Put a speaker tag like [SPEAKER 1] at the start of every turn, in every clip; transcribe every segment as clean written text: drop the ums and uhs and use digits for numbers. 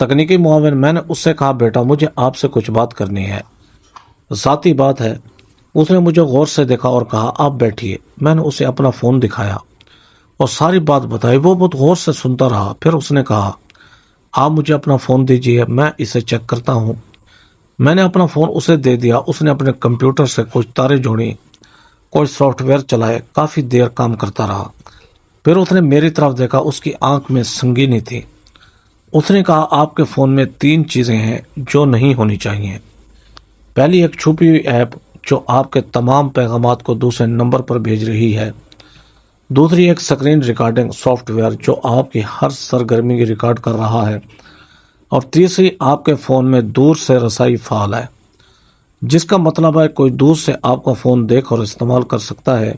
[SPEAKER 1] تکنیکی معاون: میں نے اس سے کہا بیٹا مجھے آپ سے کچھ بات کرنی ہے، ذاتی بات ہے۔ اس نے مجھے غور سے دیکھا اور کہا آپ بیٹھیے۔ میں نے اسے اپنا فون دکھایا اور ساری بات بتائی۔ وہ بہت غور سے سنتا رہا، پھر اس نے کہا آپ مجھے اپنا فون دیجئے، میں اسے چیک کرتا ہوں۔ میں نے اپنا فون اسے دے دیا۔ اس نے اپنے کمپیوٹر سے کچھ تاریں جوڑی، کوئی سافٹ ویئر چلائے، کافی دیر کام کرتا رہا۔ پھر اس نے میری طرف دیکھا، اس کی آنکھ میں سنگینی تھی۔ اس نے کہا آپ کے فون میں 3 چیزیں ہیں جو نہیں ہونی چاہیے۔ پہلی ایک چھپی ہوئی ایپ جو آپ کے تمام پیغامات کو دوسرے نمبر پر بھیج رہی ہے۔ دوسری ایک سکرین ریکارڈنگ سافٹ ویئر جو آپ کی ہر سرگرمی کی ریکارڈ کر رہا ہے۔ اور تیسری آپ کے فون میں دور سے رسائی فعال ہے، جس کا مطلب ہے کوئی دور سے آپ کا فون دیکھ اور استعمال کر سکتا ہے۔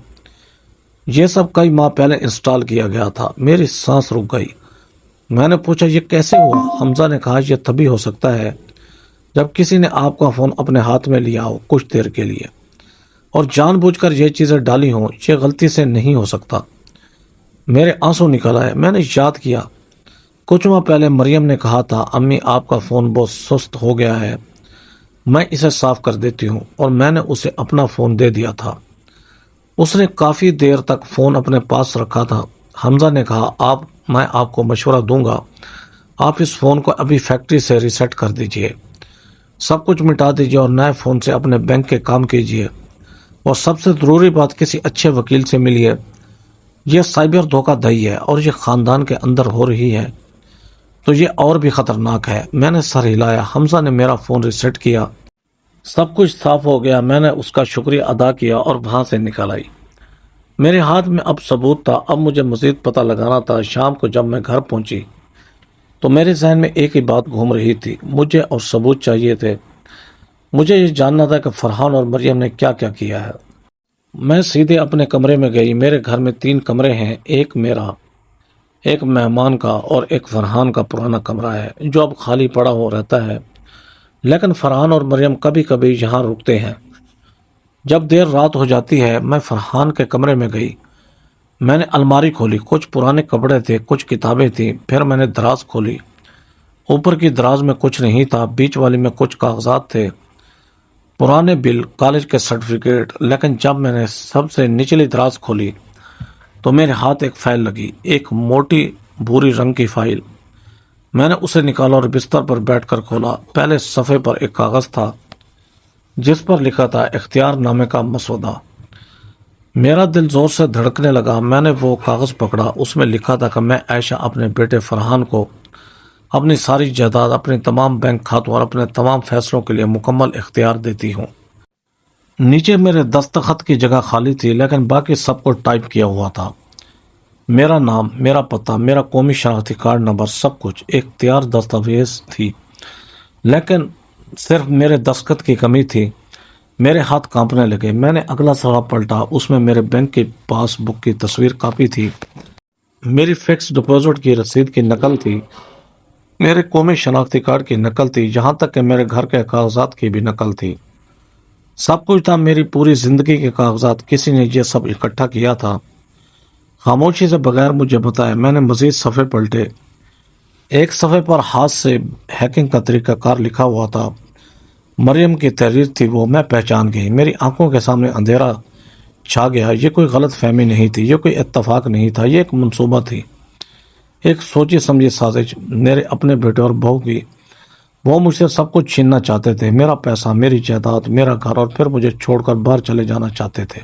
[SPEAKER 1] یہ سب کئی ماہ پہلے انسٹال کیا گیا تھا۔ میری سانس رک گئی۔ میں نے پوچھا یہ کیسے ہوا؟ حمزہ نے کہا یہ تبھی ہو سکتا ہے جب کسی نے آپ کا فون اپنے ہاتھ میں لیا ہو کچھ دیر کے لیے اور جان بوجھ کر یہ چیزیں ڈالی ہوں۔ یہ غلطی سے نہیں ہو سکتا۔ میرے آنسو نکل آئے۔ میں نے یاد کیا کچھ ماہ پہلے مریم نے کہا تھا امی آپ کا فون بہت سست ہو گیا ہے، میں اسے صاف کر دیتی ہوں، اور میں نے اسے اپنا فون دے دیا تھا۔ اس نے کافی دیر تک فون اپنے پاس رکھا تھا۔ حمزہ نے کہا میں آپ کو مشورہ دوں گا، آپ اس فون کو ابھی فیکٹری سے ریسیٹ کر دیجئے، سب کچھ مٹا دیجئے اور نئے فون سے اپنے بینک کے کام کیجئے، اور سب سے ضروری بات کسی اچھے وکیل سے ملیے۔ یہ سائبر دھوکہ دہی ہے اور یہ خاندان کے اندر ہو رہی ہے تو یہ اور بھی خطرناک ہے۔ میں نے سر ہلایا۔ حمزہ نے میرا فون ریسیٹ کیا، سب کچھ صاف ہو گیا۔ میں نے اس کا شکریہ ادا کیا اور وہاں سے نکل آئی۔ میرے ہاتھ میں اب ثبوت تھا، اب مجھے مزید پتہ لگانا تھا۔ شام کو جب میں گھر پہنچی تو میرے ذہن میں ایک ہی بات گھوم رہی تھی، مجھے اور ثبوت چاہیے تھے۔ مجھے یہ جاننا تھا کہ فرحان اور مریم نے کیا کیا کیا ہے۔ میں سیدھے اپنے کمرے میں گئی۔ میرے گھر میں 3 کمرے ہیں، ایک میرا، ایک مہمان کا اور ایک فرحان کا پرانا کمرہ ہے جو اب خالی پڑا ہو رہتا ہے، لیکن فرحان اور مریم کبھی کبھی یہاں رکتے ہیں۔ جب دیر رات ہو جاتی ہے میں فرحان کے کمرے میں گئی۔ میں نے الماری کھولی، کچھ پرانے کپڑے تھے، کچھ کتابیں تھیں۔ پھر میں نے دراز کھولی، اوپر کی دراز میں کچھ نہیں تھا، بیچ والی میں کچھ کاغذات تھے، پرانے بل، کالج کے سرٹیفکیٹ۔ لیکن جب میں نے سب سے نچلی دراز کھولی تو میرے ہاتھ ایک فائل لگی، ایک موٹی بھوری رنگ کی فائل۔ میں نے اسے نکالا اور بستر پر بیٹھ کر کھولا۔ پہلے صفحے پر ایک کاغذ تھا جس پر لکھا تھا اختیار نامے کا مسودہ۔ میرا دل زور سے دھڑکنے لگا۔ میں نے وہ کاغذ پکڑا، اس میں لکھا تھا کہ میں عائشہ اپنے بیٹے فرحان کو اپنی ساری جائیداد، اپنے تمام بینک کھاتوں اور اپنے تمام فیصلوں کے لیے مکمل اختیار دیتی ہوں۔ نیچے میرے دستخط کی جگہ خالی تھی، لیکن باقی سب کو ٹائپ کیا ہوا تھا۔ میرا نام، میرا پتہ، میرا قومی شناختی کارڈ نمبر، سب کچھ ایک تیار دستاویز تھی، لیکن صرف میرے دستخط کی کمی تھی۔ میرے ہاتھ کانپنے لگے۔ میں نے اگلا صفحہ پلٹا، اس میں میرے بینک کی پاس بک کی تصویر کاپی تھی، میری فکس ڈپازٹ کی رسید کی نقل تھی، میرے قومی شناختی کارڈ کی نقل تھی، یہاں تک کہ میرے گھر کے کاغذات کی بھی نقل تھی۔ سب کچھ تھا، میری پوری زندگی کے کاغذات۔ کسی نے یہ سب اکٹھا کیا تھا، خاموشی سے، بغیر مجھے بتائے۔ میں نے مزید صفحے پلٹے۔ ایک صفحے پر ہاتھ سے ہیکنگ کا طریقہ کار لکھا ہوا تھا، مریم کی تحریر تھی وہ۔ میں پہچان گئی، میری آنکھوں کے سامنے اندھیرا چھا گیا۔ یہ کوئی غلط فہمی نہیں تھی، یہ کوئی اتفاق نہیں تھا، یہ ایک منصوبہ تھی، ایک سوچی سمجھی سازش میرے اپنے بیٹے اور بہو کی۔ وہ مجھ سے سب کچھ چھیننا چاہتے تھے، میرا پیسہ، میری جائیداد، میرا گھر، اور پھر مجھے چھوڑ کر باہر چلے جانا چاہتے تھے۔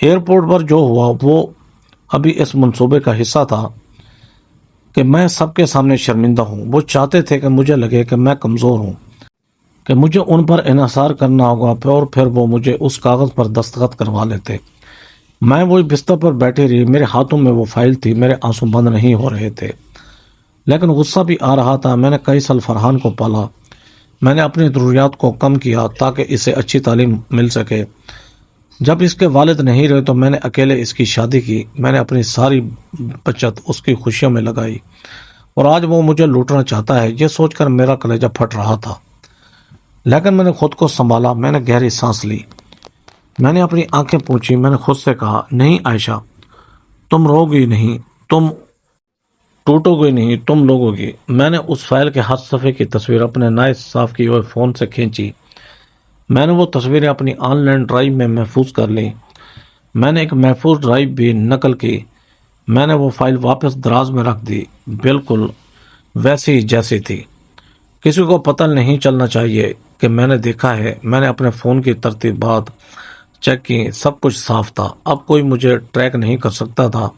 [SPEAKER 1] ایئرپورٹ پر جو ہوا وہ ابھی اس منصوبے کا حصہ تھا کہ میں سب کے سامنے شرمندہ ہوں۔ وہ چاہتے تھے کہ مجھے لگے کہ میں کمزور ہوں، کہ مجھے ان پر انحصار کرنا ہوگا، اور پھر وہ مجھے اس کاغذ پر دستخط کروا لیتے۔ میں وہی بستر پر بیٹھی رہی، میرے ہاتھوں میں وہ فائل تھی، میرے آنسو بند نہیں ہو رہے تھے، لیکن غصہ بھی آ رہا تھا۔ میں نے کئی سال فرحان کو پالا، میں نے اپنی ضروریات کو کم کیا تاکہ اسے اچھی تعلیم مل سکے۔ جب اس کے والد نہیں رہے تو میں نے اکیلے اس کی شادی کی، میں نے اپنی ساری بچت اس کی خوشیوں میں لگائی، اور آج وہ مجھے لوٹنا چاہتا ہے۔ یہ سوچ کر میرا کلیجہ پھٹ رہا تھا، لیکن میں نے خود کو سنبھالا۔ میں نے گہری سانس لی، میں نے اپنی آنکھیں پوچھی، میں نے خود سے کہا نہیں عائشہ، تم رو گی نہیں، تم ٹوٹو گئی نہیں تم لوگوں کی۔ میں نے اس فائل کے ہر صفحے کی تصویر اپنے نئے صاف کیے ہوئے فون سے کھینچی۔ میں نے وہ تصویریں اپنی آن لائن ڈرائیو میں محفوظ کر لیں۔ میں نے ایک محفوظ ڈرائیو بھی نقل کی۔ میں نے وہ فائل واپس دراز میں رکھ دی، بالکل ویسی ہی جیسی تھی۔ کسی کو پتہ نہیں چلنا چاہیے کہ میں نے دیکھا ہے۔ میں نے اپنے فون کی ترتیبات چیک کی، سب کچھ صاف تھا۔ اب کوئی مجھے ٹریک نہیں کر سکتا تھا۔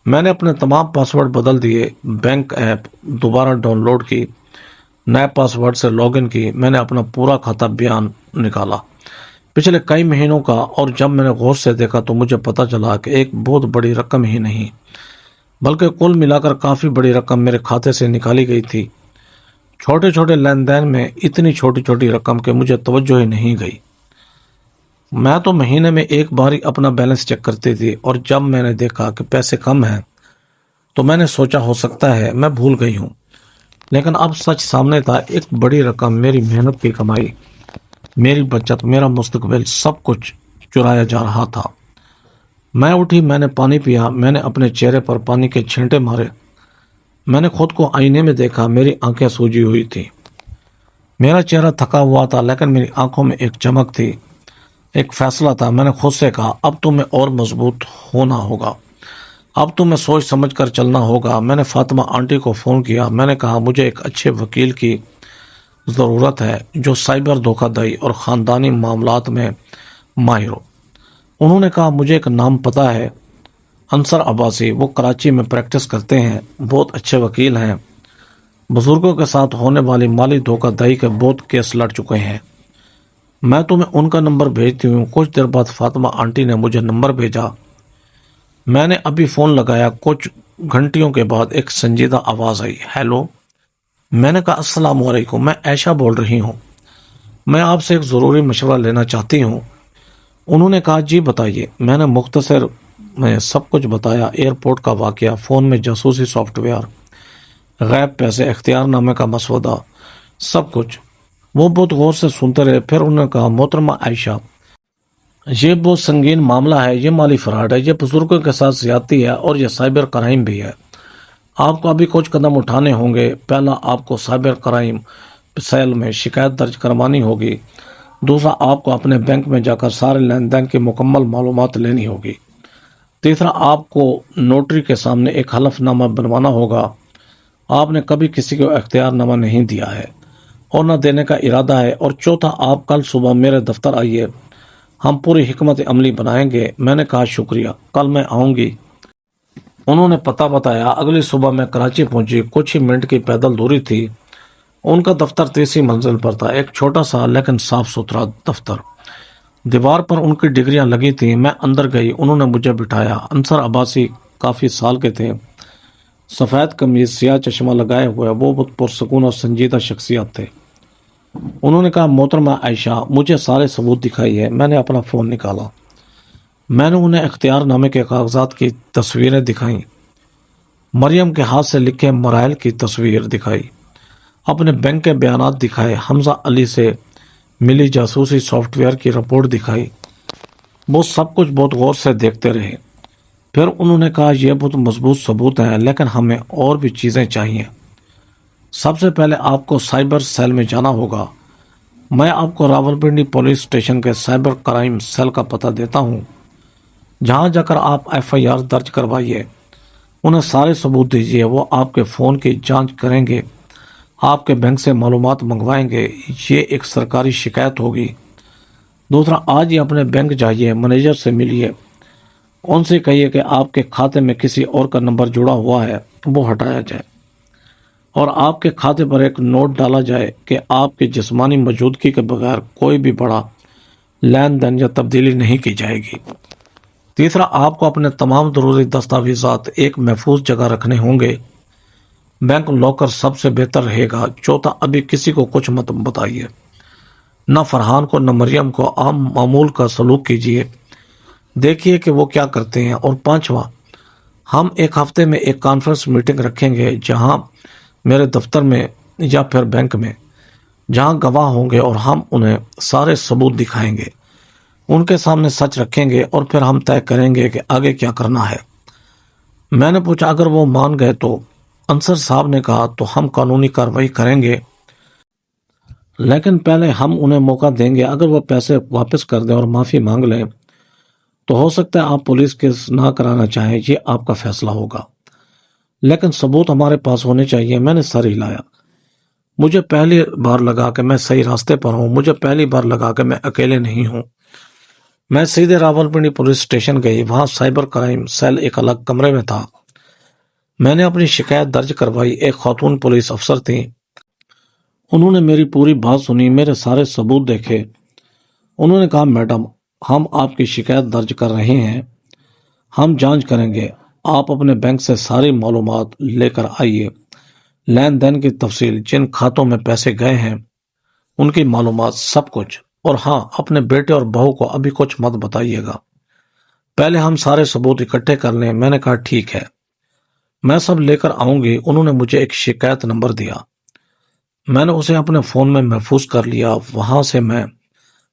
[SPEAKER 1] میں نے اپنے تمام پاسورڈ بدل دیے، بینک ایپ دوبارہ ڈاؤن لوڈ کی، نئے پاسورڈ سے لاگ ان کی۔ میں نے اپنا پورا کھاتہ بیان نکالا پچھلے کئی مہینوں کا، اور جب میں نے غور سے دیکھا تو مجھے پتہ چلا کہ ایک بہت بڑی رقم ہی نہیں بلکہ کل ملا کر کافی بڑی رقم میرے کھاتے سے نکالی گئی تھی۔ چھوٹے چھوٹے لین دین میں اتنی چھوٹی چھوٹی رقم کہ مجھے توجہ ہی نہیں گئی۔ میں تو مہینے میں ایک بار ہی اپنا بیلنس چیک کرتی تھی، اور جب میں نے دیکھا کہ پیسے کم ہیں تو میں نے سوچا ہو سکتا ہے میں بھول گئی ہوں، لیکن اب سچ سامنے تھا۔ ایک بڑی رقم، میری محنت کی کمائی، میری بچت، میرا مستقبل، سب کچھ چرایا جا رہا تھا۔ میں اٹھی، میں نے پانی پیا، میں نے اپنے چہرے پر پانی کے چھینٹے مارے۔ میں نے خود کو آئینے میں دیکھا، میری آنکھیں سوجی ہوئی تھیں، میرا چہرہ تھکا ہوا تھا، لیکن میری آنکھوں میں ایک چمک تھی، ایک فیصلہ تھا۔ میں نے خود سے کہا اب تمہیں اور مضبوط ہونا ہوگا، اب تمہیں سوچ سمجھ کر چلنا ہوگا۔ میں نے فاطمہ آنٹی کو فون کیا۔ میں نے کہا مجھے ایک اچھے وکیل کی ضرورت ہے جو سائبر دھوکہ دہی اور خاندانی معاملات میں ماہر ہو۔ انہوں نے کہا مجھے ایک نام پتہ ہے، انصر عباسی، وہ کراچی میں پریکٹس کرتے ہیں، بہت اچھے وکیل ہیں، بزرگوں کے ساتھ ہونے والی مالی دھوکہ دہی کے بہت کیس لڑ چکے ہیں۔ میں تمہیں ان کا نمبر بھیجتی ہوں۔ کچھ دیر بعد فاطمہ آنٹی نے مجھے نمبر بھیجا۔ میں نے ابھی فون لگایا، کچھ گھنٹیوں کے بعد ایک سنجیدہ آواز آئی، ہیلو۔ میں نے کہا السلام علیکم، میں عائشہ بول رہی ہوں، میں آپ سے ایک ضروری مشورہ لینا چاہتی ہوں۔ انہوں نے کہا جی بتائیے۔ میں نے مختصر میں سب کچھ بتایا، ایئرپورٹ کا واقعہ، فون میں جاسوسی سافٹ ویئر، غیب پیسے، اختیار نامے کا مسودہ، سب کچھ۔ وہ بہت غور سے سنتے رہے، پھر انہوں نے کہا محترمہ عائشہ، یہ بہت سنگین معاملہ ہے، یہ مالی فراڈ ہے، یہ بزرگوں کے ساتھ زیادتی ہے، اور یہ سائبر کرائم بھی ہے۔ آپ کو ابھی کچھ قدم اٹھانے ہوں گے۔ پہلا، آپ کو سائبر کرائم سیل میں شکایت درج کروانی ہوگی۔ دوسرا، آپ کو اپنے بینک میں جا کر سارے لین دین کی مکمل معلومات لینی ہوگی۔ تیسرا، آپ کو نوٹری کے سامنے ایک حلف نامہ بنوانا ہوگا۔ آپ نے کبھی کسی کو اختیار نامہ نہیں دیا ہے اور نہ دینے کا ارادہ ہے۔ اور چوتھا، آپ کل صبح میرے دفتر آئیے، ہم پوری حکمت عملی بنائیں گے۔ میں نے کہا شکریہ، کل میں آؤں گی۔ انہوں نے پتہ بتایا۔ اگلی صبح میں کراچی پہنچی، کچھ ہی منٹ کی پیدل دوری تھی۔ ان کا دفتر تیسری منزل پر تھا، ایک چھوٹا سا لیکن صاف ستھرا دفتر۔ دیوار پر ان کی ڈگریاں لگی تھیں۔ میں اندر گئی، انہوں نے مجھے بٹھایا۔ انصر عباسی کافی سال کے تھے، سفید قمیض، سیاہ چشمہ لگائے ہوئے، وہ بہت پرسکون اور سنجیدہ شخصیت تھے۔ انہوں نے کہا محترمہ عائشہ، مجھے سارے ثبوت دکھائیے۔ میں نے اپنا فون نکالا، میں نے انہیں اختیار نامے کے کاغذات کی تصویریں دکھائیں، مریم کے ہاتھ سے لکھے مراحل کی تصویر دکھائی، اپنے بینک کے بیانات دکھائے، حمزہ علی سے ملی جاسوسی سافٹ ویئر کی رپورٹ دکھائی۔ وہ سب کچھ بہت غور سے دیکھتے رہے۔ پھر انہوں نے کہا یہ بہت مضبوط ثبوت ہیں، لیکن ہمیں اور بھی چیزیں چاہیے۔ سب سے پہلے آپ کو سائبر سیل میں جانا ہوگا۔ میں آپ کو راولپنڈی پولیس اسٹیشن کے سائبر کرائم سیل کا پتہ دیتا ہوں، جہاں جا کر آپ ایف آئی آر درج کروائیے۔ انہیں سارے ثبوت دیجیے، وہ آپ کے فون کی جانچ کریں گے، آپ کے بینک سے معلومات منگوائیں گے۔ یہ ایک سرکاری شکایت ہوگی۔ دوسرا، آج ہی اپنے بینک جائیے، مینیجر سے ملیے، ان سے کہیے کہ آپ کے کھاتے میں کسی اور کا نمبر جڑا ہوا ہے، وہ ہٹایا جائے، اور آپ کے کھاتے پر ایک نوٹ ڈالا جائے کہ آپ کی جسمانی موجودگی کے بغیر کوئی بھی بڑا لین دین یا تبدیلی نہیں کی جائے گی۔ تیسرا، آپ کو اپنے تمام ضروری دستاویزات ایک محفوظ جگہ رکھنے ہوں گے، بینک لاکر سب سے بہتر رہے گا۔ چوتھا، ابھی کسی کو کچھ مت بتائیے، نہ فرحان کو نہ مریم کو، عام معمول کا سلوک کیجیے، دیکھیے کہ وہ کیا کرتے ہیں۔ اور پانچواں، ہم ایک ہفتے میں ایک کانفرنس میٹنگ رکھیں گے، جہاں میرے دفتر میں یا پھر بینک میں، جہاں گواہ ہوں گے، اور ہم انہیں سارے ثبوت دکھائیں گے، ان کے سامنے سچ رکھیں گے، اور پھر ہم طے کریں گے کہ آگے کیا کرنا ہے۔ میں نے پوچھا اگر وہ مان گئے تو؟ انصر صاحب نے کہا تو ہم قانونی کارروائی کریں گے، لیکن پہلے ہم انہیں موقع دیں گے۔ اگر وہ پیسے واپس کر دیں اور معافی مانگ لیں تو ہو سکتا ہے آپ پولیس کیس نہ کرانا چاہیں، یہ آپ کا فیصلہ ہوگا، لیکن ثبوت ہمارے پاس ہونے چاہیے۔ میں نے سر ہلایا۔ مجھے پہلی بار لگا کہ میں صحیح راستے پر ہوں، مجھے پہلی بار لگا کہ میں اکیلے نہیں ہوں۔ میں سیدھے راولپنڈی پولیس اسٹیشن گئی۔ وہاں سائبر کرائم سیل ایک الگ کمرے میں تھا۔ میں نے اپنی شکایت درج کروائی۔ ایک خاتون پولیس افسر تھیں، انہوں نے میری پوری بات سنی، میرے سارے ثبوت دیکھے۔ انہوں نے کہا میڈم، ہم آپ کی شکایت درج کر رہے ہیں، ہم جانچ کریں گے، آپ اپنے بینک سے ساری معلومات لے کر آئیے، لین دین کی تفصیل، جن کھاتوں میں پیسے گئے ہیں ان کی معلومات، سب کچھ، اور ہاں اپنے بیٹے اور بہو کو ابھی کچھ مت بتائیے گا، پہلے ہم سارے ثبوت اکٹھے کر لیں۔ میں نے کہا ٹھیک ہے، میں سب لے کر آؤں گی۔ انہوں نے مجھے ایک شکایت نمبر دیا، میں نے اسے اپنے فون میں محفوظ کر لیا۔ وہاں سے میں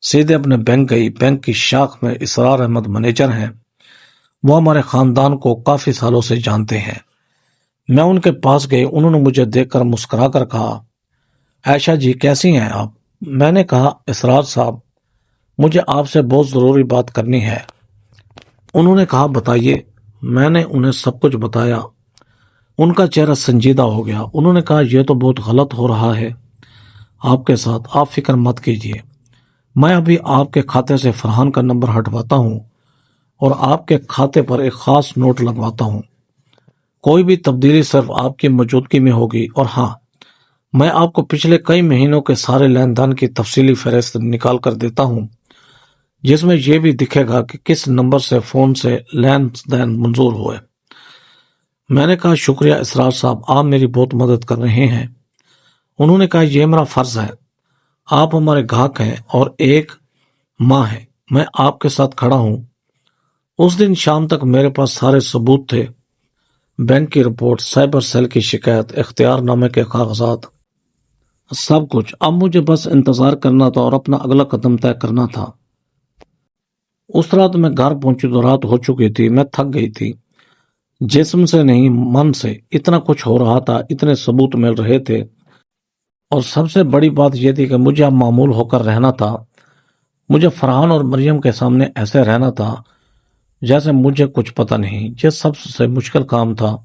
[SPEAKER 1] سیدھے اپنے بینک گئی۔ بینک کی شاخ میں اسرار احمد منیجر ہیں، وہ ہمارے خاندان کو کافی سالوں سے جانتے ہیں۔ میں ان کے پاس گئی، انہوں نے مجھے دیکھ کر مسکرا کر کہا، عائشہ جی کیسی ہیں آپ؟ میں نے کہا اسرار صاحب، مجھے آپ سے بہت ضروری بات کرنی ہے۔ انہوں نے کہا بتائیے۔ میں نے انہیں سب کچھ بتایا۔ ان کا چہرہ سنجیدہ ہو گیا۔ انہوں نے کہا یہ تو بہت غلط ہو رہا ہے آپ کے ساتھ، آپ فکر مت کیجیے، میں ابھی آپ کے کھاتے سے فرحان کا نمبر ہٹواتا ہوں اور آپ کے کھاتے پر ایک خاص نوٹ لگواتا ہوں، کوئی بھی تبدیلی صرف آپ کی موجودگی میں ہوگی، اور ہاں میں آپ کو پچھلے کئی مہینوں کے سارے لین دین کی تفصیلی فہرست نکال کر دیتا ہوں، جس میں یہ بھی دکھے گا کہ کس نمبر سے فون سے لین دین منظور ہوئے۔ میں نے کہا شکریہ اسرار صاحب، آپ میری بہت مدد کر رہے ہیں۔ انہوں نے کہا یہ میرا فرض ہے، آپ ہمارے گاہک ہیں اور ایک ماں ہے، میں آپ کے ساتھ کھڑا ہوں۔ اس دن شام تک میرے پاس سارے ثبوت تھے، بینک کی رپورٹ، سائبر سیل کی شکایت، اختیار نامے کے کاغذات، سب کچھ۔ اب مجھے بس انتظار کرنا تھا اور اپنا اگلا قدم طے کرنا تھا۔ اس رات میں گھر پہنچی تو رات ہو چکی تھی، میں تھک گئی تھی، جسم سے نہیں من سے، اتنا کچھ ہو رہا تھا، اتنے ثبوت مل رہے تھے، اور سب سے بڑی بات یہ تھی کہ مجھے اب معمول ہو کر رہنا تھا۔ مجھے فرحان اور مریم کے سامنے ایسے رہنا تھا جیسے مجھے کچھ پتہ نہیں۔ یہ سب سے مشکل کام تھا۔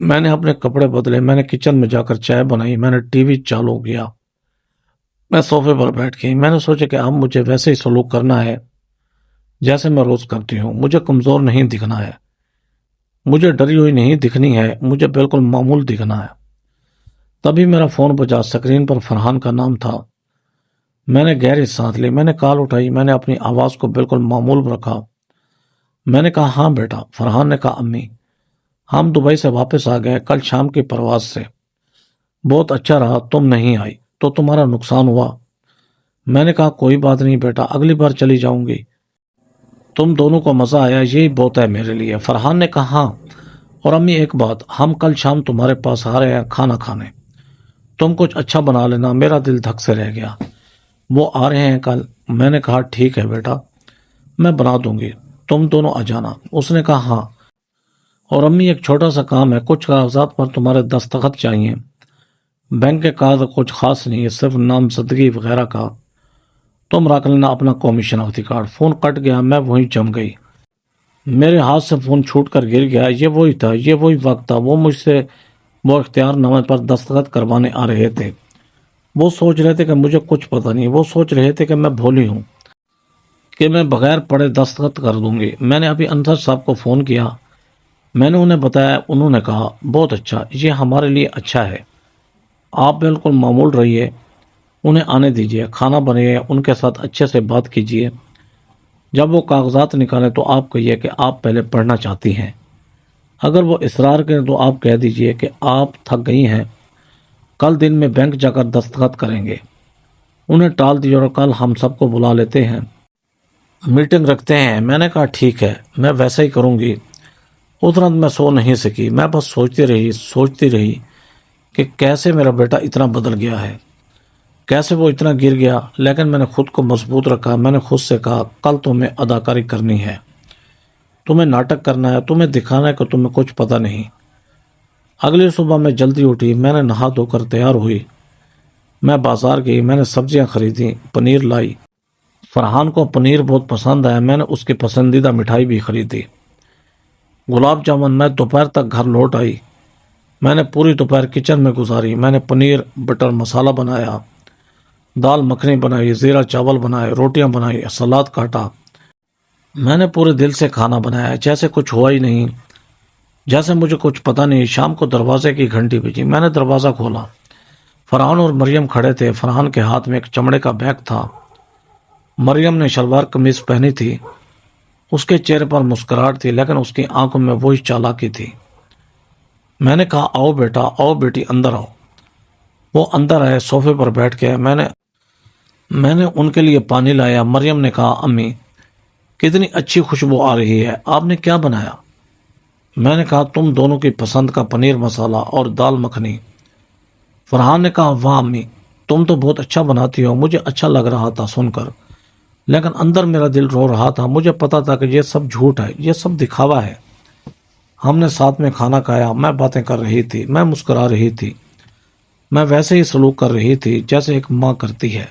[SPEAKER 1] میں نے اپنے کپڑے بدلے، میں نے کچن میں جا کر چائے بنائی، میں نے ٹی وی چالو کیا، میں صوفے پر بیٹھ گئی۔ میں نے سوچا کہ اب مجھے ویسے ہی سلوک کرنا ہے جیسے میں روز کرتی ہوں، مجھے کمزور نہیں دکھنا ہے، مجھے ڈری ہوئی نہیں دکھنی ہے، مجھے بالکل معمول دکھنا ہے۔ تبھی میرا فون بجا، اسکرین پر فرحان کا نام تھا۔ میں نے گہری سانس لی، میں نے کال اٹھائی، میں نے اپنی آواز کو بالکل معمول رکھا۔ میں نے کہا ہاں بیٹا۔ فرحان نے کہا امی، ہم دبئی سے واپس آ گئے کل شام کی پرواز سے، بہت اچھا رہا تم نہیں آئی تو تمہارا نقصان ہوا۔ میں نے کہا کوئی بات نہیں بیٹا، اگلی بار چلی جاؤں گی، تم دونوں کو مزہ آیا یہی بہت ہے میرے لیے۔ فرحان نے کہا ہاں، اور امی ایک بات، ہم کل شام تمہارے پاس آ رہے ہیں کھانا کھانے، تم کچھ اچھا بنا لینا۔ میرا دل دھک سے رہ گیا، وہ آ رہے ہیں کل؟ میں نے کہا ٹھیک ہے بیٹا، میں بنا دوں گی، تم دونوں آ جانا۔ اس نے کہا ہاں، اور امی ایک چھوٹا سا کام ہے، کچھ کاغذات پر تمہارے دستخط چاہیے، بینک کے کاغذ کچھ خاص نہیں ہے، صرف نامزدگی وغیرہ کا، تم رکھ لینا اپنا قومی شناختی کارڈ۔ فون کٹ گیا، میں وہیں جم گئی، میرے ہاتھ سے فون چھوٹ کر گر گیا۔ یہ وہی تھا، یہ وہی وقت تھا، وہ مجھ سے وہ اختیار نامے پر دستخط کروانے آ رہے تھے۔ وہ سوچ رہے تھے کہ مجھے کچھ پتہ نہیں، وہ سوچ رہے تھے کہ میں بھولی ہوں، کہ میں بغیر پڑھے دستخط کر دوں گی۔ میں نے ابھی انصر صاحب کو فون کیا، میں نے انہیں بتایا، انہوں نے کہا بہت اچھا، یہ ہمارے لیے اچھا ہے، آپ بالکل معمول رہیے، انہیں آنے دیجیے، کھانا بنائیے، ان کے ساتھ اچھے سے بات کیجیے، جب وہ کاغذات نکالیں تو آپ کہیے کہ آپ پہلے پڑھنا چاہتی ہیں، اگر وہ اصرار کریں تو آپ کہہ دیجیے کہ آپ تھک گئی ہیں، کل دن میں بینک جا کر دستخط کریں گے، انہیں ٹال دیجیے اور کل ہم سب کو بلا لیتے ہیں، میٹنگ رکھتے ہیں۔ میں نے کہا ٹھیک ہے، میں ویسا ہی کروں گی۔ اس رات میں سو نہیں سکی، میں بس سوچتی رہی کہ کیسے میرا بیٹا اتنا بدل گیا ہے، کیسے وہ اتنا گر گیا، لیکن میں نے خود کو مضبوط رکھا۔ میں نے خود سے کہا کل تمہیں اداکاری کرنی ہے، تمہیں ناٹک کرنا ہے، تمہیں دکھانا ہے کہ تمہیں کچھ پتہ نہیں، اگلی صبح میں جلدی اٹھی، میں نے نہا دھو کر تیار ہوئی، میں بازار گئی، میں نے سبزیاں خریدی، پنیر لائی۔ فرحان کو پنیر بہت پسند ہے، میں نے اس کی پسندیدہ مٹھائی بھی خریدی، گلاب جامن۔ میں دوپہر تک گھر لوٹ آئی، میں نے پوری دوپہر کچن میں گزاری، میں نے پنیر بٹر مسالہ بنایا، دال مکھنی بنائی، زیرہ چاول بنائے، روٹیاں بنائی، سلاد کاٹا۔ میں نے پورے دل سے کھانا بنایا، جیسے کچھ ہوا ہی نہیں، جیسے مجھے کچھ پتہ نہیں۔ شام کو دروازے کی گھنٹی بجی، میں نے دروازہ کھولا، فرحان اور مریم کھڑے تھے۔ فرحان کے ہاتھ میں ایک چمڑے کا بیگ تھا، مریم نے شلوار قمیض پہنی تھی، اس کے چہرے پر مسکراہٹ تھی، لیکن اس کی آنکھوں میں وہی چالاکی تھی۔ میں نے کہا آؤ بیٹا، آؤ بیٹی، اندر آؤ۔ وہ اندر آئے، صوفے پر بیٹھ کے میں نے ان کے لیے پانی لایا۔ مریم نے کہا امی کتنی اچھی خوشبو آ رہی ہے، آپ نے کیا بنایا؟ میں نے کہا تم دونوں کی پسند کا پنیر مسالہ اور دال مکھنی۔ فرحان نے کہا واہ امی، تم تو بہت اچھا بناتی ہو۔ مجھے اچھا لگ رہا تھا سن کر، لیکن اندر میرا دل رو رہا تھا۔ مجھے پتا تھا کہ یہ سب جھوٹ ہے، یہ سب دکھاوا ہے۔ ہم نے ساتھ میں کھانا کھایا، میں باتیں کر رہی تھی، میں مسکرا رہی تھی، میں ویسے ہی سلوک کر رہی تھی جیسے ایک ماں کرتی ہے،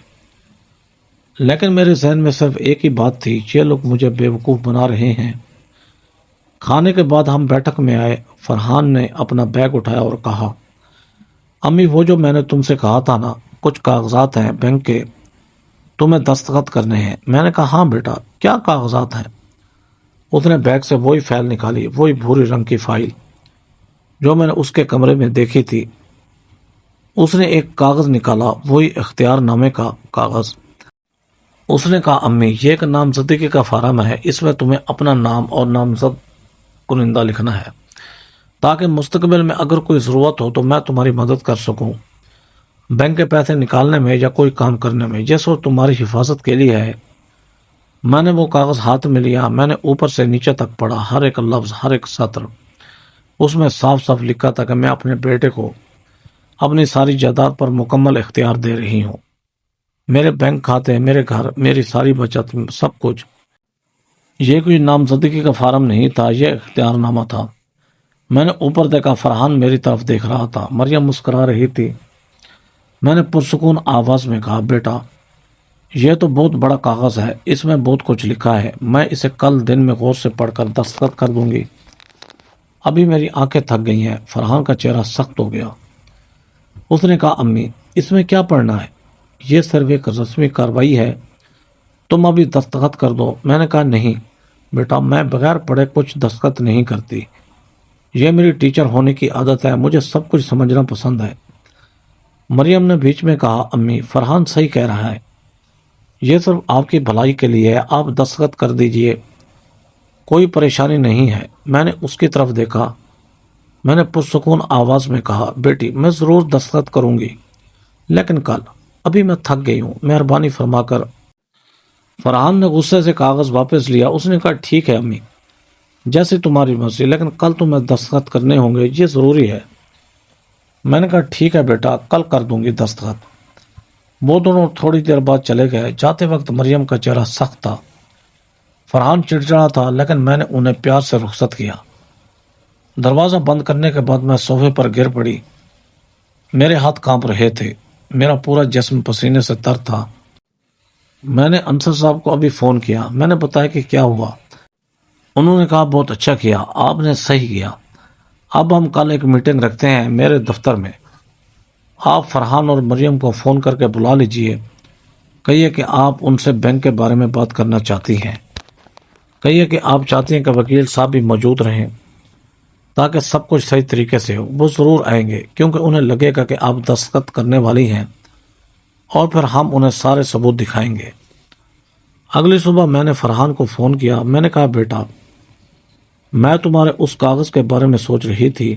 [SPEAKER 1] لیکن میرے ذہن میں صرف ایک ہی بات تھی، یہ لوگ مجھے بیوقوف بنا رہے ہیں۔ کھانے کے بعد ہم بیٹھک میں آئے۔ فرحان نے اپنا بیگ اٹھایا اور کہا امی وہ جو میں نے تم سے کہا تھا نا، کچھ کاغذات ہیں بینک کے، تمہیں دستخط کرنے ہیں۔ میں نے کہا ہاں بیٹا، کیا کاغذات ہیں؟ اس نے بیگ سے وہی فائل نکالی، وہی بھوری رنگ کی فائل جو میں نے اس کے کمرے میں دیکھی تھی۔ اس نے ایک کاغذ نکالا، وہی اختیار نامے کا کاغذ۔ اس نے کہا امی یہ ایک نامزدگی کا فارم ہے، اس میں تمہیں اپنا نام اور نامزد کنندہ لکھنا ہے، تاکہ مستقبل میں اگر کوئی ضرورت ہو تو میں تمہاری مدد کر سکوں، بینک کے پیسے نکالنے میں یا کوئی کام کرنے میں۔ یہ سب تمہاری حفاظت کے لیے ہے۔ میں نے وہ کاغذ ہاتھ میں لیا، میں نے اوپر سے نیچے تک پڑھا، ہر ایک لفظ، ہر ایک سطر۔ اس میں صاف صاف لکھا تھا کہ میں اپنے بیٹے کو اپنی ساری جائیداد پر مکمل اختیار دے رہی ہوں، میرے بینک کھاتے، میرے گھر، میری ساری بچت، سب کچھ۔ یہ کوئی نامزدگی کا فارم نہیں تھا، یہ اختیار نامہ تھا۔ میں نے اوپر دیکھا، فرحان میری طرف دیکھ رہا تھا، مریم مسکرا رہی تھی۔ میں نے پرسکون آواز میں کہا بیٹا یہ تو بہت بڑا کاغذ ہے، اس میں بہت کچھ لکھا ہے، میں اسے کل دن میں غور سے پڑھ کر دستخط کر دوں گی، ابھی میری آنکھیں تھک گئی ہیں۔ فرحان کا چہرہ سخت ہو گیا۔ اس نے کہا امی اس میں کیا پڑھنا ہے، یہ صرف ایک رسمی کارروائی ہے، تم ابھی دستخط کر دو۔ میں نے کہا نہیں بیٹا، میں بغیر پڑھے کچھ دستخط نہیں کرتی، یہ میری ٹیچر ہونے کی عادت ہے، مجھے سب کچھ سمجھنا پسند ہے۔ مریم نے بیچ میں کہا امی فرحان صحیح کہہ رہا ہے، یہ صرف آپ کی بھلائی کے لیے ہے، آپ دستخط کر دیجئے، کوئی پریشانی نہیں ہے۔ میں نے اس کی طرف دیکھا، میں نے پرسکون آواز میں کہا بیٹی میں ضرور دستخط کروں گی، لیکن کل، ابھی میں تھک گئی ہوں، مہربانی فرما کر۔ فرحان نے غصے سے کاغذ واپس لیا۔ اس نے کہا ٹھیک ہے امی، جیسے تمہاری مرضی، لیکن کل تمہیں دستخط کرنے ہوں گے، یہ ضروری ہے۔ میں نے کہا ٹھیک ہے بیٹا، کل کر دوں گی دستخط۔ وہ دونوں تھوڑی دیر بعد چلے گئے۔ جاتے وقت مریم کا چہرہ سخت تھا، فرحان چڑچڑا تھا، لیکن میں نے انہیں پیار سے رخصت کیا۔ دروازہ بند کرنے کے بعد میں صوفے پر گر پڑی، میرے ہاتھ کانپ رہے تھے، میرا پورا جسم پسینے سے تر تھا۔ میں نے انصر صاحب کو ابھی فون کیا، میں نے بتایا کہ کیا ہوا۔ انہوں نے کہا بہت اچھا کیا، آپ نے صحیح کیا، اب ہم کل ایک میٹنگ رکھتے ہیں میرے دفتر میں، آپ فرحان اور مریم کو فون کر کے بلا لیجئے، کہیے کہ آپ ان سے بینک کے بارے میں بات کرنا چاہتی ہیں، کہیے کہ آپ چاہتی ہیں کہ وکیل صاحب بھی موجود رہیں تاکہ سب کچھ صحیح طریقے سے ہو۔ وہ ضرور آئیں گے کیونکہ انہیں لگے گا کہ آپ دستخط کرنے والی ہیں، اور پھر ہم انہیں سارے ثبوت دکھائیں گے۔ اگلی صبح میں نے فرحان کو فون کیا، میں نے کہا بیٹا میں تمہارے اس کاغذ کے بارے میں سوچ رہی تھی،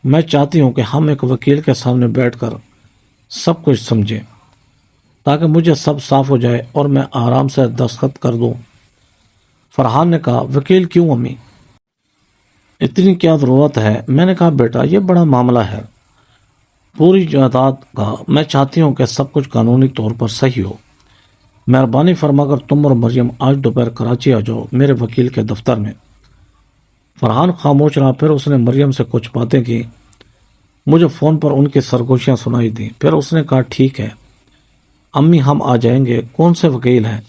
[SPEAKER 1] میں چاہتی ہوں کہ ہم ایک وکیل کے سامنے بیٹھ کر سب کچھ سمجھیں تاکہ مجھے سب صاف ہو جائے اور میں آرام سے دستخط کر دوں۔ فرحان نے کہا وکیل کیوں امی، اتنی کیا ضرورت ہے؟ میں نے کہا بیٹا یہ بڑا معاملہ ہے، پوری جائیداد کا، میں چاہتی ہوں کہ سب کچھ قانونی طور پر صحیح ہو، مہربانی فرما کر تم اور مریم آج دوپہر کراچی آ جاؤ میرے وکیل کے دفتر میں۔ فرحان خاموش رہا، پھر اس نے مریم سے کچھ باتیں کی، مجھے فون پر ان کی سرگوشیاں سنائی دیں۔ پھر اس نے کہا ٹھیک ہے امی ہم آ جائیں گے، کون سے وکیل ہیں؟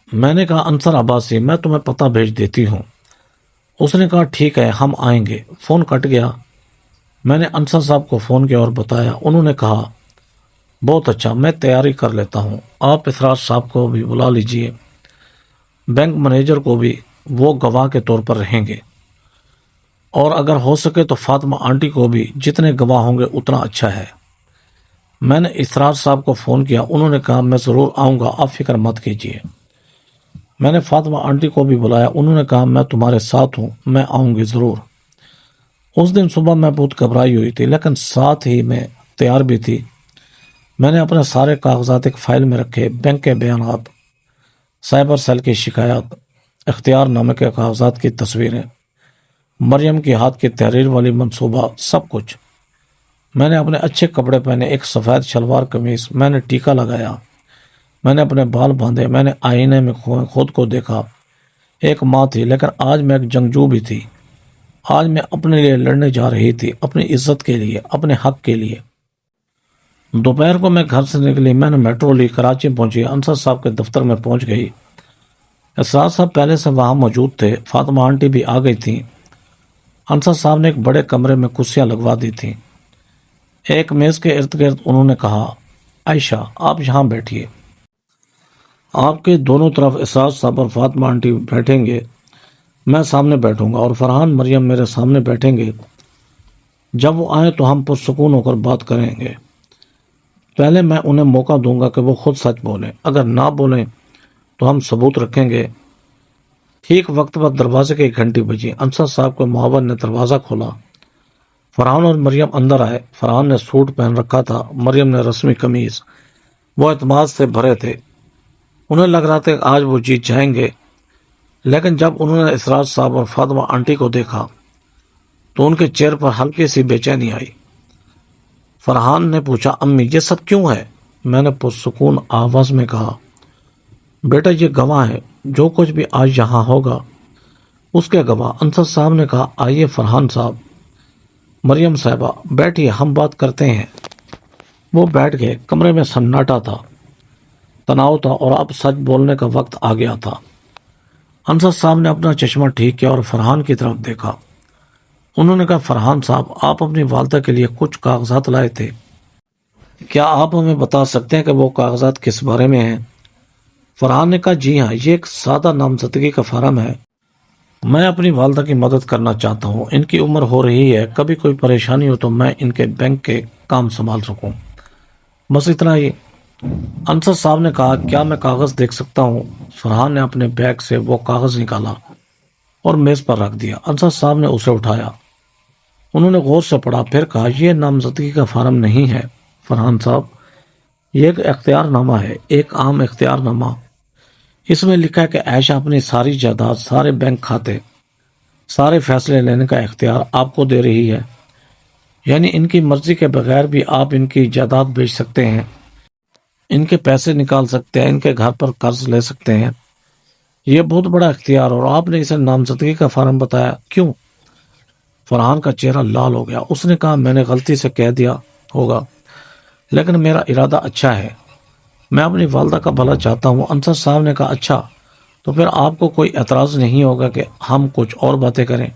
[SPEAKER 1] میں نے کہا انصر عباسی، میں تمہیں پتہ بھیج دیتی ہوں۔ اس نے کہا ٹھیک ہے ہم آئیں گے۔ فون کٹ گیا۔ میں نے انصر صاحب کو فون کیا اور بتایا۔ انہوں نے کہا بہت اچھا، میں تیاری کر لیتا ہوں، آپ اسراج صاحب کو بھی بلا لیجئے، بینک مینیجر کو بھی، وہ گواہ کے طور پر رہیں گے، اور اگر ہو سکے تو فاطمہ آنٹی کو بھی، جتنے گواہ ہوں گے اتنا اچھا ہے۔ میں نے اسراج صاحب کو فون کیا، انہوں نے کہا میں ضرور آؤں گا، آپ فکر مت کیجیے۔ میں نے فاطمہ آنٹی کو بھی بلایا، انہوں نے کہا میں تمہارے ساتھ ہوں، میں آؤں گی ضرور۔ اس دن صبح میں بہت گھبرائی ہوئی تھی، لیکن ساتھ ہی میں تیار بھی تھی۔ میں نے اپنے سارے کاغذات ایک فائل میں رکھے، بینک کے بیانات، سائبر سیل کی شکایات، اختیار نامے کے کاغذات کی تصویریں، مریم کی ہاتھ کی تحریر والی منصوبہ، سب کچھ۔ میں نے اپنے اچھے کپڑے پہنے، ایک سفید شلوار قمیص، میں نے ٹیکا لگایا، میں نے اپنے بال باندھے، میں نے آئینے میں خود کو دیکھا۔ ایک ماں تھی، لیکن آج میں ایک جنگجو بھی تھی۔ آج میں اپنے لیے لڑنے جا رہی تھی، اپنی عزت کے لیے، اپنے حق کے لیے۔ دوپہر کو میں گھر سے نکلی، میں نے میٹرو لی، کراچی پہنچی، انصر صاحب کے دفتر میں پہنچ گئی۔ اسرار صاحب پہلے سے وہاں موجود تھے، فاطمہ آنٹی بھی آ گئی تھیں۔ انصر صاحب نے ایک بڑے کمرے میں کرسیاں لگوا دی تھیں۔ ایک میز کے ارد گرد انہوں نے کہا عائشہ آپ یہاں بیٹھیے، آپ کے دونوں طرف اسرار صاحب اور فاطمہ آنٹی بیٹھیں گے، میں سامنے بیٹھوں گا، اور فرحان مریم میرے سامنے بیٹھیں گے۔ جب وہ آئیں تو ہم پرسکون ہو کر بات کریں گے۔ پہلے میں انہیں موقع دوں گا کہ وہ خود سچ بولیں، اگر نہ بولیں تو ہم ثبوت رکھیں گے۔ ٹھیک وقت پر دروازے کی گھنٹی بجی، انصر صاحب کے معاون نے دروازہ کھولا۔ فرحان اور مریم اندر آئے۔ فرحان نے سوٹ پہن رکھا تھا، مریم نے رسمی قمیض۔ وہ اعتماد سے بھرے تھے، انہیں لگ رہا تھا کہ آج وہ جیت جائیں گے۔ لیکن جب انہوں نے اسرار صاحب اور فاطمہ آنٹی کو دیکھا تو ان کے چہرے پر ہلکی سی بے چینی آئی۔ فرحان نے پوچھا امی یہ سب کیوں ہے؟ میں نے پرسکون آواز میں کہا بیٹا یہ گواہ ہے، جو کچھ بھی آج یہاں ہوگا اس کے گواہ۔ انصر صاحب نے کہا آئیے فرحان صاحب، مریم صاحبہ بیٹھیے، ہم بات کرتے ہیں۔ وہ بیٹھ گئے۔ کمرے میں سناٹا تھا، تناؤ تھا، اور اب سچ بولنے کا وقت آ گیا تھا۔ انصر صاحب نے اپنا چشمہ ٹھیک کیا اور فرحان کی طرف دیکھا۔ انہوں نے کہا فرحان صاحب آپ اپنی والدہ کے لیے کچھ کاغذات لائے تھے، کیا آپ ہمیں بتا سکتے ہیں کہ وہ کاغذات کس بارے میں ہیں؟ فرحان نے کہا جی ہاں، یہ ایک سادہ نامزدگی کا فارم ہے، میں اپنی والدہ کی مدد کرنا چاہتا ہوں، ان کی عمر ہو رہی ہے، کبھی کوئی پریشانی ہو تو میں ان کے بینک کے کام سنبھال سکوں، بس اتنا ہی۔ انصر صاحب نے کہا کیا میں کاغذ دیکھ سکتا ہوں؟ فرحان نے اپنے بیگ سے وہ کاغذ نکالا اور میز پر رکھ دیا۔ انصر صاحب نے اسے اٹھایا، انہوں نے غور سے پڑھا، پھر کہا یہ نامزدگی کا فارم نہیں ہے فرحان صاحب، یہ ایک اختیار نامہ ہے، ایک عام اختیار نامہ۔ اس میں لکھا ہے کہ عائشہ اپنی ساری جائیداد، سارے بینک کھاتے، سارے فیصلے لینے کا اختیار آپ کو دے رہی ہے، یعنی ان کی مرضی کے بغیر بھی آپ ان کی جائیداد بیچ سکتے ہیں، ان کے پیسے نکال سکتے ہیں، ان کے گھر پر قرض لے سکتے ہیں، یہ بہت بڑا اختیار، اور آپ نے اسے نامزدگی کا فارم بتایا، کیوں؟ فرحان کا چہرہ لال ہو گیا، اس نے کہا میں نے غلطی سے کہہ دیا ہوگا، لیکن میرا ارادہ اچھا ہے، میں اپنی والدہ کا بھلا چاہتا ہوں۔ انصر صاحب نے کہا اچھا، تو پھر آپ کو کوئی اعتراض نہیں ہوگا کہ ہم کچھ اور باتیں کریں؟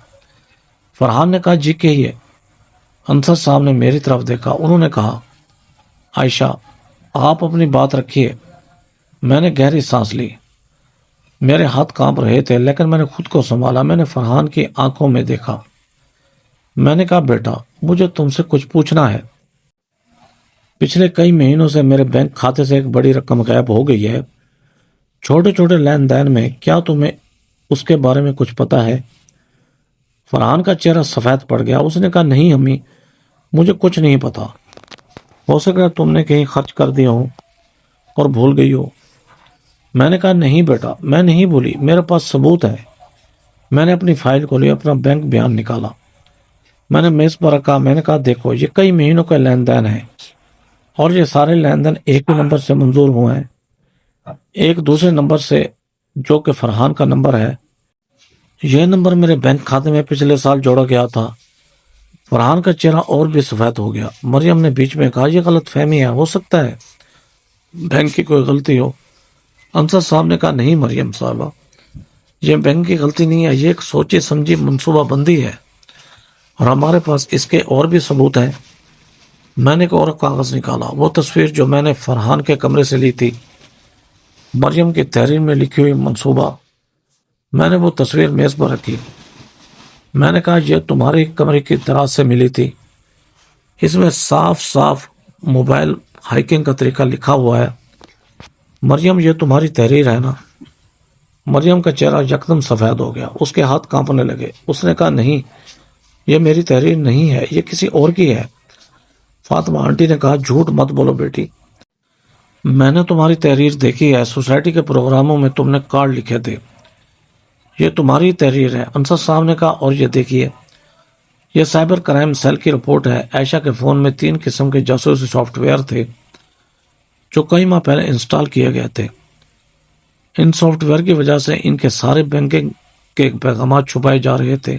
[SPEAKER 1] فرحان نے کہا جی کہیے۔ انصر صاحب نے میری طرف دیکھا، انہوں نے کہا عائشہ آپ اپنی بات رکھیے۔ میں نے گہری سانس لی، میرے ہاتھ کانپ رہے تھے، لیکن میں نے خود کو سنبھالا۔ میں نے فرحان کی آنکھوں میں دیکھا، میں نے کہا بیٹا مجھے تم سے کچھ پوچھنا ہے، پچھلے کئی مہینوں سے میرے بینک کھاتے سے ایک بڑی رقم غائب ہو گئی ہے، چھوٹے چھوٹے لین دین میں، کیا تمہیں اس کے بارے میں کچھ پتا ہے؟ فرحان کا چہرہ سفید پڑ گیا، اس نے کہا نہیں امی، مجھے کچھ نہیں پتا، ہو سکتا ہے تم نے کہیں خرچ کر دیا ہو اور بھول گئی ہو۔ میں نے کہا نہیں بیٹا، میں نہیں بھولی، میرے پاس ثبوت ہے۔ میں نے اپنی فائل کو لی، اپنا بینک بیان نکالا، میں نے میز پر رکھا، میں نے کہا دیکھو یہ کئی مہینوں کے لین دین ہیں، اور یہ سارے لین دین ایک ہی نمبر سے منظور ہوئے ہیں، ایک دوسرے نمبر سے جو کہ فرحان کا نمبر ہے، یہ نمبر میرے بینک کھاتے میں پچھلے سال جوڑا گیا تھا۔ فرحان کا چہرہ اور بھی سفید ہو گیا۔ مریم نے بیچ میں کہا، یہ غلط فہمی ہے، ہو سکتا ہے بینک کی کوئی غلطی ہو۔ انصر صاحب نے کہا، نہیں مریم صاحبہ، یہ بینک کی غلطی نہیں ہے، یہ ایک سوچی سمجھی منصوبہ بندی ہے، اور ہمارے پاس اس کے اور بھی ثبوت ہیں۔ میں نے ایک اور کاغذ نکالا، وہ تصویر جو میں نے فرحان کے کمرے سے لی تھی، مریم کی تحریر میں لکھی ہوئی منصوبہ۔ میں نے وہ تصویر میز پر رکھی۔ میں نے کہا، یہ تمہاری کمرے کی دراز سے ملی تھی، اس میں صاف صاف موبائل ہیکنگ کا طریقہ لکھا ہوا ہے۔ مریم، یہ تمہاری تحریر ہے نا؟ مریم کا چہرہ یکدم سفید ہو گیا، اس کے ہاتھ کانپنے لگے۔ اس نے کہا، نہیں، یہ میری تحریر نہیں ہے، یہ کسی اور کی ہے۔ فاطمہ آنٹی نے کہا، جھوٹ مت بولو بیٹی، میں نے تمہاری تحریر دیکھی ہے، سوسائٹی کے پروگراموں میں تم نے کارڈ لکھے تھے، یہ تمہاری تحریر ہے۔ انصر صاحب نے کہا، اور یہ دیکھیے، یہ سائبر کرائم سیل کی رپورٹ ہے۔ عائشہ کے فون میں 3 قسم کے جاسوسی سافٹ ویئر تھے جو کئی ماہ پہلے انسٹال کیے گئے تھے۔ ان سافٹ ویئر کی وجہ سے ان کے سارے بینکنگ کے پیغامات چھپائے جا رہے تھے،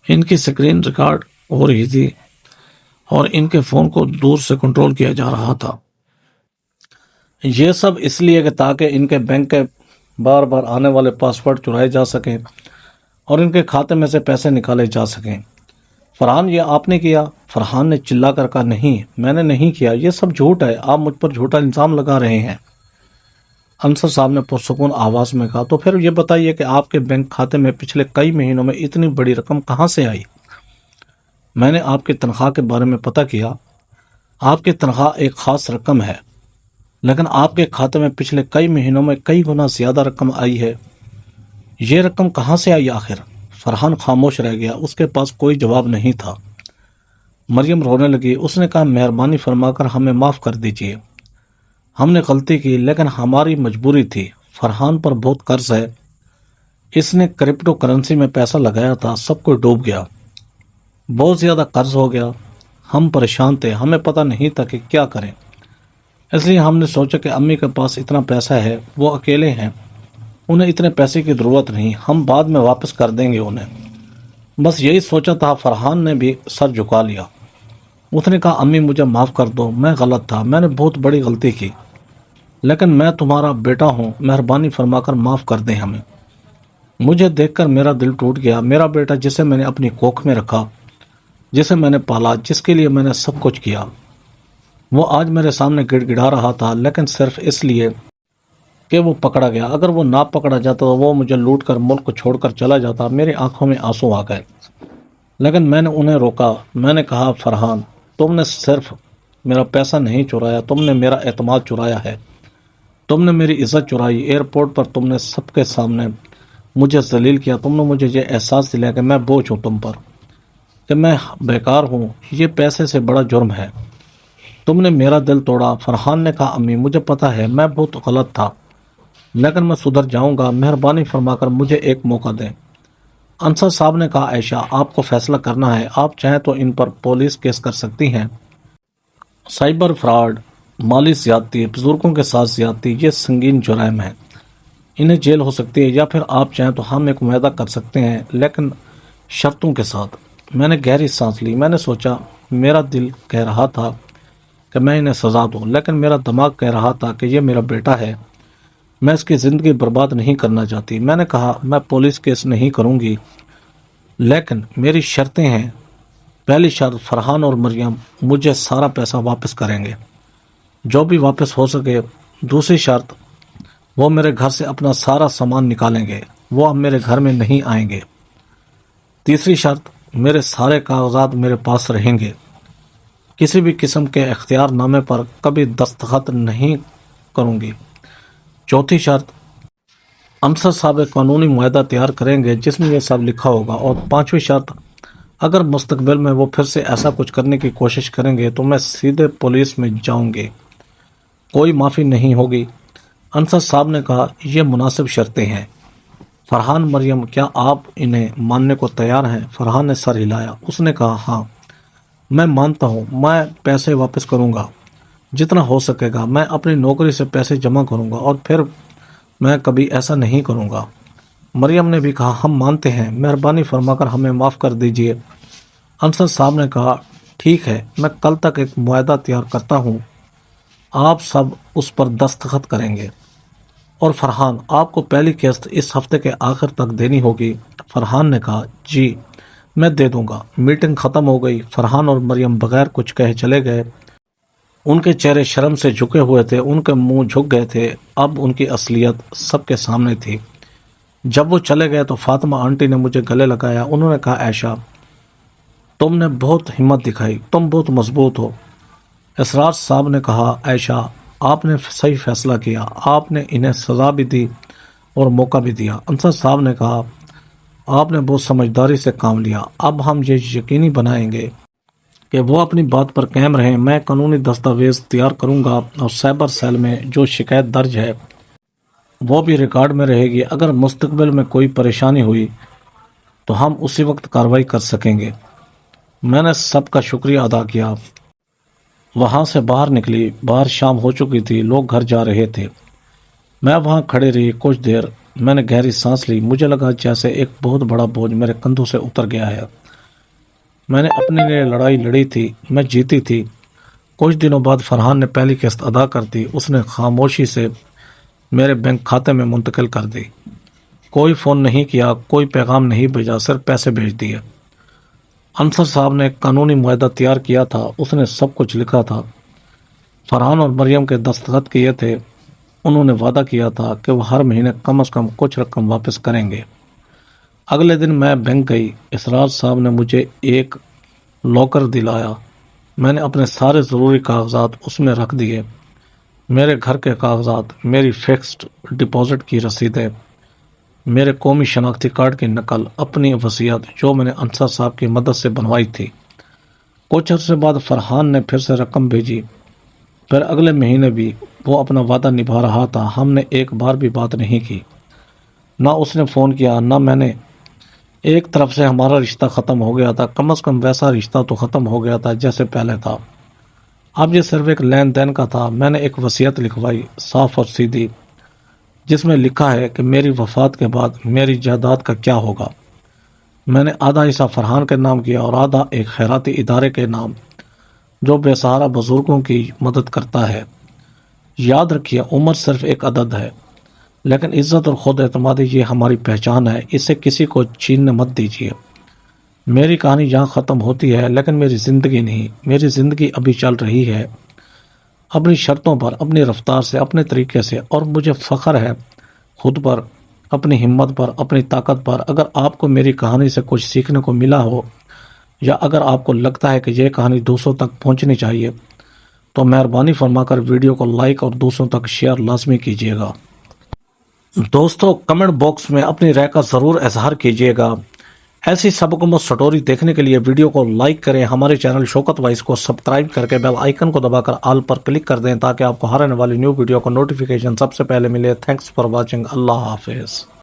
[SPEAKER 1] ان کی سکرین ریکارڈ ہو رہی تھی، اور ان کے فون کو دور سے کنٹرول کیا جا رہا تھا۔ یہ سب اس لیے کہ تاکہ ان کے بینک کے بار بار آنے والے پاسورڈ چرائے جا سکیں اور ان کے کھاتے میں سے پیسے نکالے جا سکیں۔ فرحان، یہ آپ نے کیا؟ فرحان نے چلا کر کہا، نہیں، میں نے نہیں کیا، یہ سب جھوٹ ہے، آپ مجھ پر جھوٹا الزام لگا رہے ہیں۔ انصر صاحب نے پرسکون آواز میں کہا، تو پھر یہ بتائیے کہ آپ کے بینک کھاتے میں پچھلے کئی مہینوں میں اتنی بڑی رقم کہاں سے آئی؟ میں نے آپ کی تنخواہ کے بارے میں پتہ کیا، آپ کی تنخواہ ایک خاص رقم ہے، لیکن آپ کے کھاتے میں پچھلے کئی مہینوں میں کئی گنا زیادہ رقم آئی ہے۔ یہ رقم کہاں سے آئی آخر؟ فرحان خاموش رہ گیا، اس کے پاس کوئی جواب نہیں تھا۔ مریم رونے لگی، اس نے کہا، مہربانی فرما کر ہمیں معاف کر دیجیے، ہم نے غلطی کی، لیکن ہماری مجبوری تھی۔ فرحان پر بہت قرض ہے، اس نے کرپٹو کرنسی میں پیسہ لگایا تھا، سب کو ڈوب گیا، بہت زیادہ قرض ہو گیا، ہم پریشان تھے، ہمیں پتہ نہیں تھا کہ کیا کریں، اس لیے ہم نے سوچا کہ امی کے پاس اتنا پیسہ ہے، وہ اکیلے ہیں، انہیں اتنے پیسے کی ضرورت نہیں، ہم بعد میں واپس کر دیں گے انہیں، بس یہی سوچا تھا۔ فرحان نے بھی سر جھکا لیا، اس نے کہا، امی مجھے معاف کر دو، میں غلط تھا، میں نے بہت بڑی غلطی کی، لیکن میں تمہارا بیٹا ہوں، مہربانی فرما کر معاف کر دیں ہمیں۔ مجھے دیکھ کر میرا دل ٹوٹ گیا، میرا بیٹا جسے میں نے اپنی کوکھ میں رکھا، جسے میں نے پالا، جس کے لیے میں نے سب کچھ کیا، وہ آج میرے سامنے گڑ گڑا رہا تھا، لیکن صرف اس لیے کہ وہ پکڑا گیا۔ اگر وہ نہ پکڑا جاتا تو وہ مجھے لوٹ کر ملک کو چھوڑ کر چلا جاتا۔ میری آنکھوں میں آنسو آ گئے، لیکن میں نے انہیں روکا۔ میں نے کہا، فرحان، تم نے صرف میرا پیسہ نہیں چرایا، تم نے میرا اعتماد چرایا ہے، تم نے میری عزت چرائی، ایئرپورٹ پر تم نے سب کے سامنے مجھے ذلیل کیا، تم نے مجھے یہ احساس دلایا کہ میں بوجھ ہوں تم پر، کہ میں بیکار ہوں، یہ پیسے سے بڑا جرم ہے، تم نے میرا دل توڑا۔ فرحان نے کہا، امی مجھے پتہ ہے میں بہت غلط تھا، لیکن میں سدھر جاؤں گا، مہربانی فرما کر مجھے ایک موقع دیں۔ انصر صاحب نے کہا، عائشہ، آپ کو فیصلہ کرنا ہے، آپ چاہیں تو ان پر پولیس کیس کر سکتی ہیں، سائبر فراڈ، مالی زیادتی، بزرگوں کے ساتھ زیادتی، یہ سنگین جرائم ہیں، انہیں جیل ہو سکتی ہے، یا پھر آپ چاہیں تو ہم ایک معاہدہ کر سکتے ہیں، لیکن شرطوں کے ساتھ۔ میں نے گہری سانس لی، میں نے سوچا، میرا دل کہہ رہا تھا کہ میں انہیں سزا دوں، لیکن میرا دماغ کہہ رہا تھا کہ یہ میرا بیٹا ہے، میں اس کی زندگی برباد نہیں کرنا چاہتی۔ میں نے کہا، میں پولیس کیس نہیں کروں گی، لیکن میری شرطیں ہیں۔ پہلی شرط، فرحان اور مریم مجھے سارا پیسہ واپس کریں گے، جو بھی واپس ہو سکے۔ دوسری شرط، وہ میرے گھر سے اپنا سارا سامان نکالیں گے، وہ اب میرے گھر میں نہیں آئیں گے۔ تیسری شرط، میرے سارے کاغذات میرے پاس رہیں گے، کسی بھی قسم کے اختیار نامے پر کبھی دستخط نہیں کروں گی۔ چوتھی شرط، انصر صاحب ایک قانونی معاہدہ تیار کریں گے جس میں یہ سب لکھا ہوگا۔ اور پانچویں شرط، اگر مستقبل میں وہ پھر سے ایسا کچھ کرنے کی کوشش کریں گے تو میں سیدھے پولیس میں جاؤں گی، کوئی معافی نہیں ہوگی۔ انصر صاحب نے کہا، یہ مناسب شرطیں ہیں۔ فرحان، مریم، کیا آپ انہیں ماننے کو تیار ہیں؟ فرحان نے سر ہلایا، اس نے کہا، ہاں، میں مانتا ہوں، میں پیسے واپس کروں گا جتنا ہو سکے گا، میں اپنی نوکری سے پیسے جمع کروں گا، اور پھر میں کبھی ایسا نہیں کروں گا۔ مریم نے بھی کہا ہم مانتے ہیں، مہربانی فرما کر ہمیں معاف کر دیجیے۔ انصر صاحب نے کہا ٹھیک ہے، میں کل تک ایک معاہدہ تیار کرتا ہوں، آپ سب اس پر دستخط کریں گے۔ اور فرحان آپ کو پہلی قسط اس ہفتے کے آخر تک دینی ہوگی۔ فرحان نے کہا جی میں دے دوں گا۔ میٹنگ ختم ہو گئی۔ فرحان اور مریم بغیر کچھ کہے چلے گئے۔ ان کے چہرے شرم سے جھکے ہوئے تھے، ان کے منہ جھک گئے تھے، اب ان کی اصلیت سب کے سامنے تھی۔ جب وہ چلے گئے تو فاطمہ آنٹی نے مجھے گلے لگایا، انہوں نے کہا عائشہ تم نے بہت ہمت دکھائی، تم بہت مضبوط ہو۔ اسرار صاحب نے کہا عائشہ آپ نے صحیح فیصلہ کیا، آپ نے انہیں سزا بھی دی اور موقع بھی دیا۔ انصر صاحب نے کہا آپ نے بہت سمجھداری سے کام لیا، اب ہم یہ یقینی بنائیں گے کہ وہ اپنی بات پر قائم رہیں۔ میں قانونی دستاویز تیار کروں گا اور سائبر سیل میں جو شکایت درج ہے وہ بھی ریکارڈ میں رہے گی۔ اگر مستقبل میں کوئی پریشانی ہوئی تو ہم اسی وقت کارروائی کر سکیں گے۔ میں نے سب کا شکریہ ادا کیا۔ وہاں سے باہر نکلی، باہر شام ہو چکی تھی، لوگ گھر جا رہے تھے۔ میں وہاں کھڑی رہی کچھ دیر، میں نے گہری سانس لی، مجھے لگا جیسے ایک بہت بڑا بوجھ میرے کندھوں سے اتر گیا ہے۔ میں نے اپنے لیے لڑائی لڑی تھی، میں جیتی تھی۔ کچھ دنوں بعد فرحان نے پہلی قسط ادا کر دی، اس نے خاموشی سے میرے بینک کھاتے میں منتقل کر دی۔ کوئی فون نہیں کیا، کوئی پیغام نہیں بھیجا، صرف پیسے بھیج دیے۔ انصر صاحب نے ایک قانونی معاہدہ تیار کیا تھا، اس نے سب کچھ لکھا تھا، فرحان اور مریم کے دستخط کیے تھے۔ انہوں نے وعدہ کیا تھا کہ وہ ہر مہینے کم از کم کچھ رقم واپس کریں گے۔ اگلے دن میں بینک گئی، اسرار صاحب نے مجھے ایک لاکر دلایا۔ میں نے اپنے سارے ضروری کاغذات اس میں رکھ دیے، میرے گھر کے کاغذات، میری فکسڈ ڈپازٹ کی رسیدیں، میرے قومی شناختی کارڈ کی نقل، اپنی وصیت جو میں نے انصر صاحب کی مدد سے بنوائی تھی۔ کچھ عرصے بعد فرحان نے پھر سے رقم بھیجی، پھر اگلے مہینے بھی۔ وہ اپنا وعدہ نبھا رہا تھا، ہم نے ایک بار بھی بات نہیں کی، نہ اس نے فون کیا نہ میں نے۔ ایک طرف سے ہمارا رشتہ ختم ہو گیا تھا، کم از کم ویسا رشتہ تو ختم ہو گیا تھا جیسے پہلے تھا۔ اب یہ صرف ایک لین دین کا تھا۔ میں نے ایک وصیت لکھوائی، صاف اور سیدھی، جس میں لکھا ہے کہ میری وفات کے بعد میری جائیداد کا کیا ہوگا۔ میں نے آدھا حصہ فرحان کے نام کیا اور آدھا ایک خیراتی ادارے کے نام جو بے سہارا بزرگوں کی مدد کرتا ہے۔ یاد رکھیے عمر صرف ایک عدد ہے، لیکن عزت اور خود اعتمادی یہ ہماری پہچان ہے، اسے کسی کو چھیننے مت دیجیے۔ میری کہانی یہاں ختم ہوتی ہے، لیکن میری زندگی نہیں، میری زندگی ابھی چل رہی ہے، اپنی شرطوں پر، اپنی رفتار سے، اپنے طریقے سے، اور مجھے فخر ہے خود پر، اپنی ہمت پر، اپنی طاقت پر۔ اگر آپ کو میری کہانی سے کچھ سیکھنے کو ملا ہو، یا اگر آپ کو لگتا ہے کہ یہ کہانی دوسروں تک پہنچنی چاہیے، تو مہربانی فرما کر ویڈیو کو لائک اور دوسروں تک شیئر لازمی کیجیے گا۔ دوستو کمنٹ باکس میں اپنی رائے کا ضرور اظہار کیجیے گا۔ ایسی سبق سٹوری دیکھنے کے لیے ویڈیو کو لائک کریں، ہمارے چینل شوکت وائس کو سبسکرائب کر کے بیل آئیکن کو دبا کر آل پر کلک کر دیں تاکہ آپ کو ہر آنے والی نیو ویڈیو کا نوٹیفیکیشن سب سے پہلے ملے۔ Thanks for watching. اللہ حافظ۔